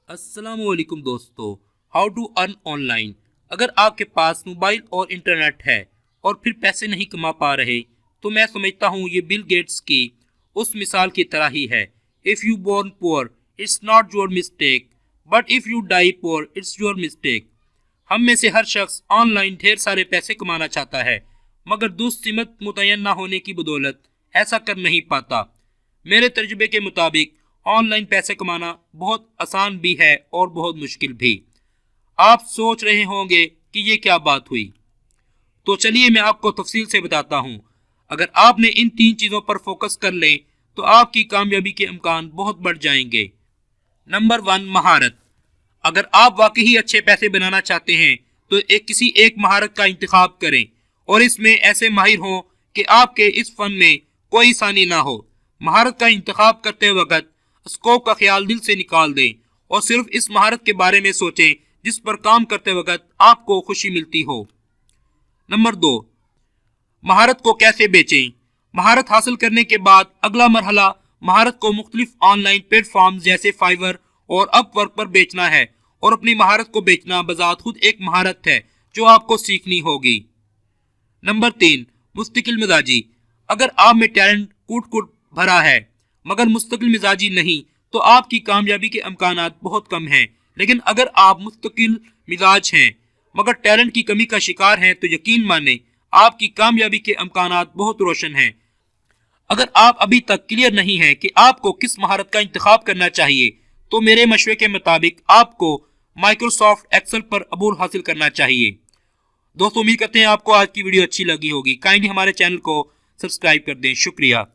अस्सलामुअलैकुम दोस्तों, how to earn online. अगर आपके पास मोबाइल और इंटरनेट है और फिर पैसे नहीं कमा पा रहे तो मैं समझता हूँ ये बिल गेट्स की उस मिसाल की तरह ही है। If you born poor it's not your mistake, but if you die poor it's your mistake. हम में से हर शख्स ऑनलाइन ढेर सारे पैसे कमाना चाहता है, मगर दुस्सिमत मुतय्यन ना होने की बदौलत ऐसा कर नहीं पाता। मेरे तजुर्बे के मुताबिक ऑनलाइन पैसे कमाना बहुत आसान भी है और बहुत मुश्किल भी। आप सोच रहे होंगे कि ये क्या बात हुई, तो चलिए मैं आपको तफसील से बताता हूँ। अगर आपने इन 3 चीज़ों पर फोकस कर लें तो आपकी कामयाबी के इम्कान बहुत बढ़ जाएंगे। नंबर 1, महारत। अगर आप वाकई ही अच्छे पैसे बनाना चाहते हैं तो किसी एक महारत का इंतखाब करें और इसमें ऐसे माहिर हों कि आपके इस फन में कोई सानी ना हो। महारत का इंतखाब करते वक्त स्कोप का ख्याल दिल से निकाल दें और सिर्फ इस महारत के बारे में सोचें जिस पर काम करते वक्त आपको खुशी मिलती हो। नंबर 2, महारत को कैसे बेचें। महारत हासिल करने के बाद अगला मरहला महारत को मुख्तलिफ ऑनलाइन प्लेटफॉर्म जैसे फाइवर और अपवर्क पर बेचना है, और अपनी महारत को बेचना बजात खुद एक महारत है जो आपको सीखनी होगी। नंबर 3, मुस्तकिल मिजाजी। अगर आप में टैलेंट कूट कूट भरा है मगर मुस्तकिल मिजाजी नहीं तो आपकी कामयाबी के इम्कानात बहुत कम हैं। लेकिन अगर आप मुस्तकिल मिजाज हैं मगर टैलेंट की कमी का शिकार हैं तो यकीन माने आपकी कामयाबी के इम्कानात बहुत रोशन हैं। अगर आप अभी तक क्लियर नहीं है कि आपको किस महारत का इंतखाब करना चाहिए तो मेरे मशवरे के मुताबिक आपको माइक्रोसॉफ्ट एक्सेल पर अबूर हासिल करना चाहिए। दोस्तों, उम्मीद करते हैं आपको आज की वीडियो अच्छी लगी होगी। काइंडली हमारे चैनल को सब्सक्राइब कर दें। शुक्रिया।